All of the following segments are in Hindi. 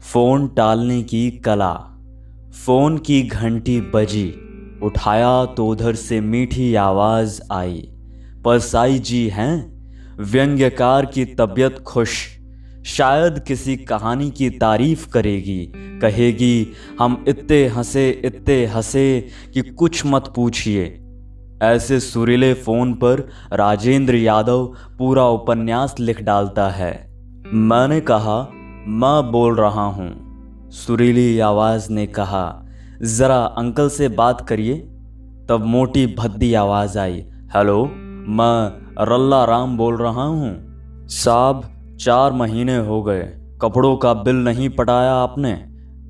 फोन टालने की कला। फोन की घंटी बजी, उठाया तो उधर से मीठी आवाज आई। परसाई जी हैं? व्यंग्यकार की तबीयत खुश, शायद किसी कहानी की तारीफ करेगी। कहेगी हम इत्ते हंसे कि कुछ मत पूछिए। ऐसे सुरीले फोन पर राजेंद्र यादव पूरा उपन्यास लिख डालता है। मैंने कहा मैं बोल रहा हूँ। सुरीली आवाज ने कहा जरा अंकल से बात करिए। तब मोटी भद्दी आवाज आई, हेलो, मैं रल्ला राम बोल रहा हूँ। साहब, 4 महीने हो गए, कपड़ों का बिल नहीं पटाया आपने।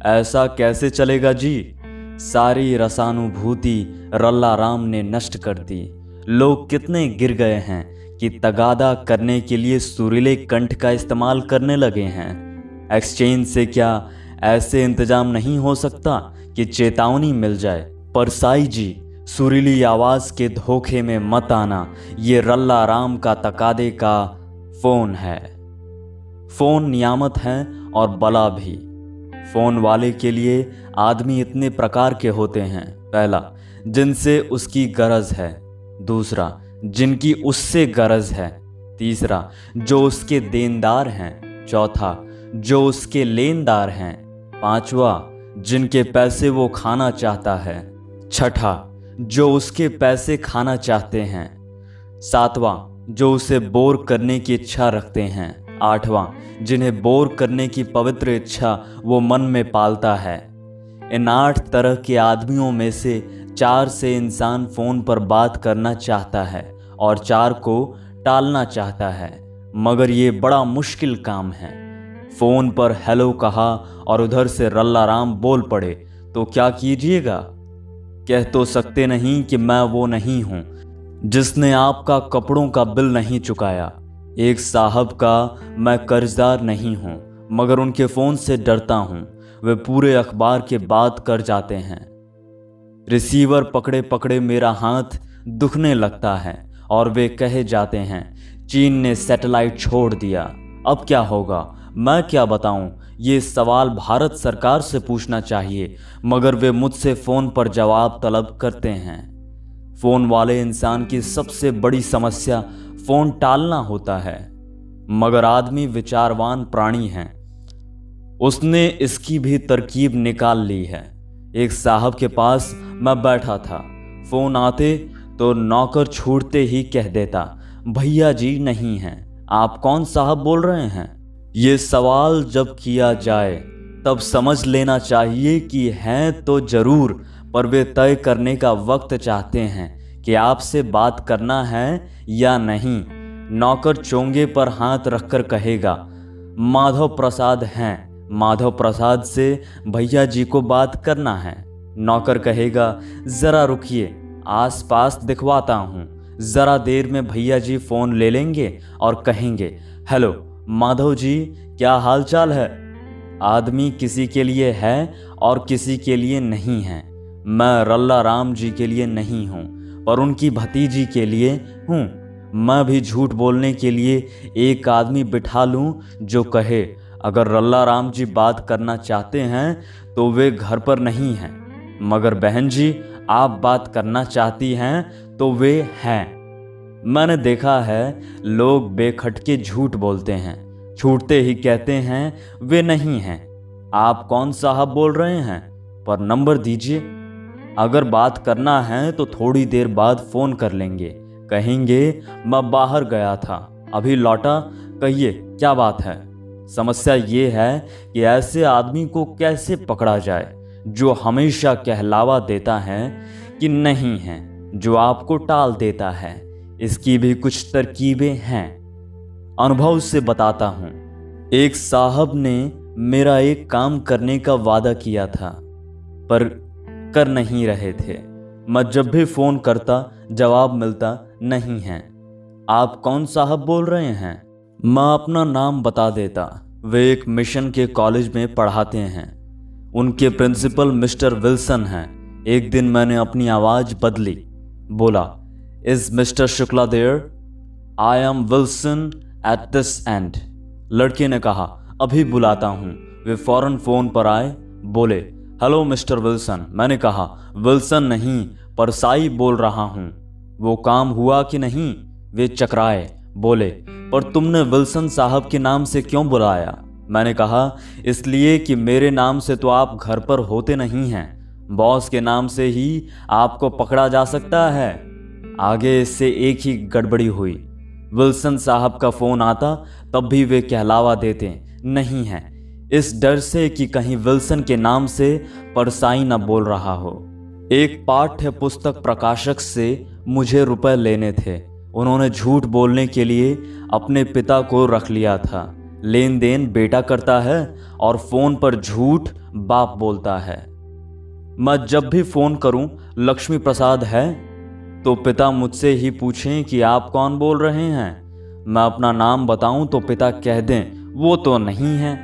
ऐसा कैसे चलेगा जी? सारी रसानुभूति रल्ला राम ने नष्ट कर दी। लोग कितने गिर गए हैं कि तगादा करने के लिए सुरीले कंठ का इस्तेमाल करने लगे हैं। एक्सचेंज से क्या ऐसे इंतजाम नहीं हो सकता कि चेतावनी मिल जाए? परसाई जी, सुरीली आवाज के धोखे में मत आना। ये रल्ला राम का तकादे का फोन है। फोन नियामत है और बला भी। फोन वाले के लिए आदमी इतने प्रकार के होते हैं। पहला, जिनसे उसकी गरज है। दूसरा, जिनकी उससे गरज है। तीसरा, जो उसके देनदार हैं। चौथा, जो उसके लेनदार हैं। पांचवा, जिनके पैसे वो खाना चाहता है। छठा, जो उसके पैसे खाना चाहते हैं। सातवां, जो उसे बोर करने की इच्छा रखते हैं। आठवां, जिन्हें बोर करने की पवित्र इच्छा वो मन में पालता है। इन 8 तरह के आदमियों में से 4 से इंसान फोन पर बात करना चाहता है और 4 को टालना चाहता है। मगर ये बड़ा मुश्किल काम है। फोन पर हेलो कहा और उधर से रल्ला राम बोल पड़े तो क्या कीजिएगा? कह तो सकते नहीं कि मैं वो नहीं हूं जिसने आपका कपड़ों का बिल नहीं चुकाया। एक साहब का मैं कर्जदार नहीं हूं, मगर उनके फोन से डरता हूं। वे पूरे अखबार के बात कर जाते हैं। रिसीवर पकड़े पकड़े मेरा हाथ दुखने लगता है और वे कहे जाते हैं चीन ने सैटेलाइट छोड़ दिया। अब क्या होगा? मैं क्या बताऊं? ये सवाल भारत सरकार से पूछना चाहिए, मगर वे मुझसे फोन पर जवाब तलब करते हैं। फोन वाले इंसान की सबसे बड़ी समस्या फोन टालना होता है। मगर आदमी विचारवान प्राणी है, उसने इसकी भी तरकीब निकाल ली है। एक साहब के पास मैं बैठा था। फोन आते तो नौकर छूटते ही कह देता, भैया जी नहीं हैं। आप कौन साहब बोल रहे हैं? ये सवाल जब किया जाए तब समझ लेना चाहिए कि हैं तो जरूर, पर वे तय करने का वक्त चाहते हैं कि आपसे बात करना है या नहीं। नौकर चोंगे पर हाथ रखकर कहेगा, माधव प्रसाद हैं, माधव प्रसाद से भैया जी को बात करना है। नौकर कहेगा, जरा रुकिए, आस पास दिखवाता हूँ। जरा देर में भैया जी फोन ले लेंगे और कहेंगे, हेलो माधव जी, क्या हाल चाल है? आदमी किसी के लिए है और किसी के लिए नहीं है। मैं रल्ला राम जी के लिए नहीं हूँ, पर उनकी भतीजी के लिए हूँ। मैं भी झूठ बोलने के लिए एक आदमी बिठा लूँ जो कहे, अगर रल्ला राम जी बात करना चाहते हैं तो वे घर पर नहीं हैं, मगर बहन जी आप बात करना चाहती हैं तो वे हैं। मैंने देखा है लोग बेखटके झूठ बोलते हैं, छूटते ही कहते हैं वे नहीं हैं। आप कौन साहब बोल रहे हैं? पर नंबर दीजिए। अगर बात करना है तो थोड़ी देर बाद फोन कर लेंगे। कहेंगे मैं बाहर गया था, अभी लौटा, कहिए क्या बात है? समस्या ये है कि ऐसे आदमी को कैसे पकड़ा जाए जो हमेशा कहलावा देता है कि नहीं है, जो आपको टाल देता है। इसकी भी कुछ तरकीबें हैं, अनुभव से बताता हूं। एक साहब ने मेरा एक काम करने का वादा किया था, पर कर नहीं रहे थे। मैं जब भी फोन करता जवाब मिलता, नहीं है। आप कौन साहब बोल रहे हैं? मैं अपना नाम बता देता। वे एक मिशन के कॉलेज में पढ़ाते हैं। उनके प्रिंसिपल मिस्टर विल्सन हैं। एक दिन मैंने अपनी आवाज बदली, बोला, is mister Shukla there? I am Wilson at this end. लड़के ने कहा, अभी बुलाता हूँ। वे फौरन फ़ोन पर आए, बोले, हेलो मिस्टर विल्सन। मैंने कहा, विल्सन नहीं, परसाई बोल रहा हूँ। वो काम हुआ कि नहीं? वे चकराए, बोले, पर तुमने विल्सन साहब के नाम से क्यों बुलाया? मैंने कहा, इसलिए कि मेरे नाम से तो आप घर पर होते नहीं हैं, बॉस के नाम से ही आपको पकड़ा जा सकता है। आगे इससे एक ही गड़बड़ी हुई। विल्सन साहब का फ़ोन आता तब भी वे कहलावा देते नहीं हैं, इस डर से कि कहीं विल्सन के नाम से परसाई न बोल रहा हो। एक पाठ्य पुस्तक प्रकाशक से मुझे रुपए लेने थे। उन्होंने झूठ बोलने के लिए अपने पिता को रख लिया था। लेन देन बेटा करता है और फ़ोन पर झूठ बाप बोलता है। मैं जब भी फ़ोन करूं, लक्ष्मी प्रसाद है, तो पिता मुझसे ही पूछें कि आप कौन बोल रहे हैं। मैं अपना नाम बताऊं तो पिता कह दें वो तो नहीं है।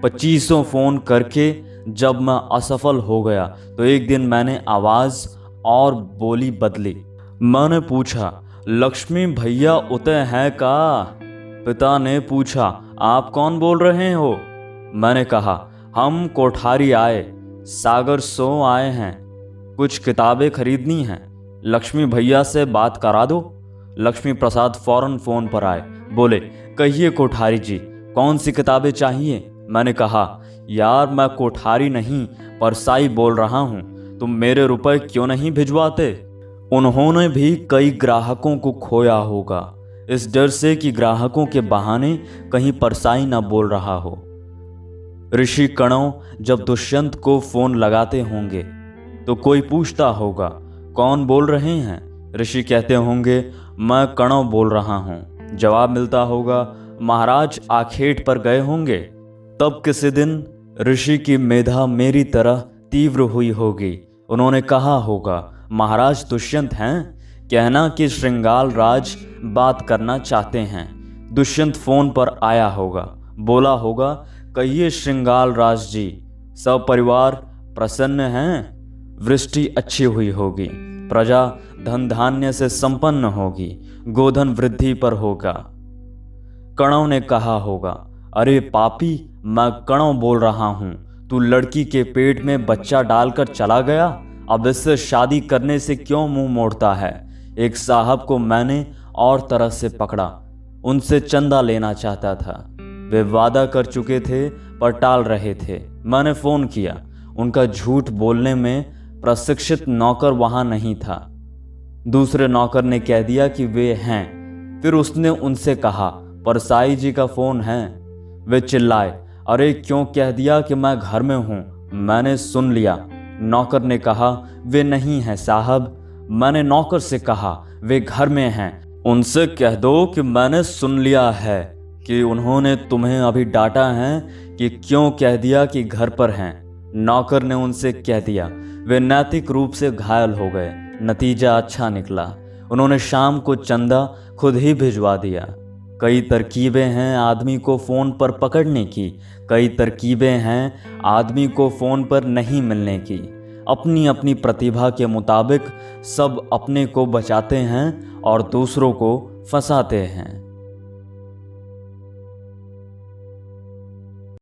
2500 फ़ोन करके जब मैं असफल हो गया तो एक दिन मैंने आवाज़ और बोली बदली। मैंने पूछा, लक्ष्मी भैया उते हैं का? पिता ने पूछा, आप कौन बोल रहे हो? मैंने कहा, हम कोठारी आए, सागर सो आए हैं, कुछ किताबें खरीदनी हैं, लक्ष्मी भैया से बात करा दो। लक्ष्मी प्रसाद फौरन फ़ोन पर आए, बोले, कहिए कोठारी जी, कौन सी किताबें चाहिए? मैंने कहा, यार मैं कोठारी नहीं परसाई बोल रहा हूँ, तुम मेरे रुपए क्यों नहीं भिजवाते? उन्होंने भी कई ग्राहकों को खोया होगा, इस डर से कि ग्राहकों के बहाने कहीं परसाई ना बोल रहा हो। ऋषि कणव जब दुष्यंत को फ़ोन लगाते होंगे तो कोई पूछता होगा, कौन बोल रहे हैं? ऋषि कहते होंगे, मैं कणव बोल रहा हूँ। जवाब मिलता होगा, महाराज आखेट पर गए होंगे। तब किसी दिन ऋषि की मेधा मेरी तरह तीव्र हुई होगी। उन्होंने कहा होगा, महाराज दुष्यंत हैं, कहना कि श्रृंगाल राज बात करना चाहते हैं। दुष्यंत फ़ोन पर आया होगा, बोला होगा, कहिए श्रृंगाल राज जी, सब परिवार प्रसन्न हैं, वृष्टि अच्छी हुई होगी, प्रजा धन धान्य से संपन्न होगी, गोधन वृद्धि पर होगा। कणव ने कहा होगा, अरे पापी, मैं कणव बोल रहा हूँ, तू लड़की के पेट में बच्चा डालकर चला गया, अब इससे शादी करने से क्यों मुंह मोड़ता है? एक साहब को मैंने और तरह से पकड़ा, उनसे चंदा लेना चाहता था। वे वादा कर चुके थे पर टाल रहे थे। मैंने फ़ोन किया, उनका झूठ बोलने में प्रशिक्षित नौकर वहाँ नहीं था। दूसरे नौकर ने कह दिया कि वे हैं। फिर उसने उनसे कहा, परसाई जी का फ़ोन है। वे चिल्लाए, अरे क्यों कह दिया कि मैं घर में हूँ? मैंने सुन लिया। नौकर ने कहा, वे नहीं हैं साहब। मैंने नौकर से कहा, वे घर में हैं, उनसे कह दो कि मैंने सुन लिया है कि उन्होंने तुम्हें अभी डांटा है कि क्यों कह दिया कि घर पर हैं। नौकर ने उनसे कह दिया। वे नैतिक रूप से घायल हो गए। नतीजा अच्छा निकला, उन्होंने शाम को चंदा खुद ही भिजवा दिया। कई तरकीबें हैं आदमी को फ़ोन पर पकड़ने की, कई तरकीबें हैं आदमी को फ़ोन पर नहीं मिलने की। अपनी अपनी प्रतिभा के मुताबिक सब अपने को बचाते हैं और दूसरों को फंसाते हैं।